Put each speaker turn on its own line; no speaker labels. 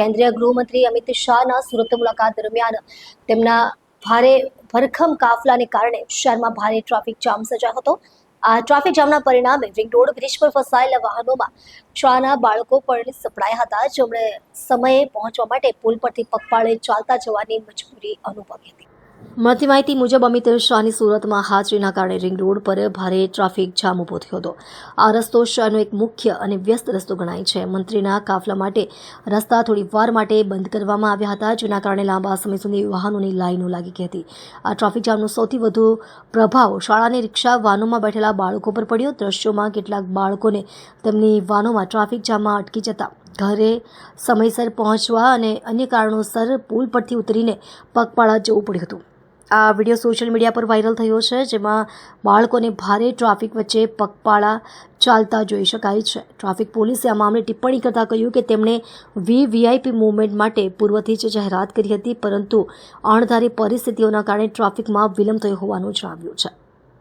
કેન્દ્રીય ગૃહમંત્રી અમિત શાહના સુરત મુલાકાત દરમિયાન તેમના ભારે ભરખમ કાફલાને કારણે શહેરમાં ભારે ટ્રાફિક જામ સર્જાયો હતો. આ ટ્રાફિક જામના પરિણામે રિંગ રોડ બ્રિજ પર ફસાયેલા વાહનોમાં શાળાના બાળકો પણ સપડાયા હતા, જેમણે સમયે પહોંચવા માટે પુલ પરથી પગપાળે ચાલતા જવાની મજબૂરી અનુભવી હતી. મળતી માહિતી મુજબ અમિત શાહની સુરતમાં હાજરીના કારણે રિંગ રોડ પર ભારે ટ્રાફિક જામ ઊભો થયો હતો. આ રસ્તો શહેરનો એક મુખ્ય અને વ્યસ્ત રસ્તો ગણાય છે. મંત્રીના કાફલા માટે રસ્તા થોડી વાર માટે બંધ કરવામાં આવ્યા હતા, જેના કારણે લાંબા સમય સુધી વાહનોની લાઈનો લાગી ગઈ હતી. આ ટ્રાફિક જામનો સૌથી વધુ પ્રભાવ શાળાની રિક્ષા વાહનોમાં બેઠેલા બાળકો પર પડ્યો. દ્રશ્યોમાં કેટલાક બાળકોને તેમની વાહનોમાં ટ્રાફિક જામમાં અટકી જતા ઘરે સમયસર પહોંચવા અને અન્ય કારણોસર પુલ પરથી ઉતરીને પગપાળા જવું પડ્યું હતું. આ વિડીયો સોશિયલ મીડિયા પર વાયરલ થયો છે, જેમાં બાળકોને ભારે ટ્રાફિક વચ્ચે પગપાળા ચાલતા જોઈ શકાય છે. ટ્રાફિક પોલીસે આ મામલે ટિપ્પણી કરતાં કહ્યું કે તેમણે વીવીઆઈપી મૂવમેન્ટ માટે પૂર્વથી જ જાહેરાત કરી હતી, પરંતુ અણધારી પરિસ્થિતિઓના કારણે ટ્રાફિકમાં વિલંબ થયો હોવાનું જણાવ્યું છે.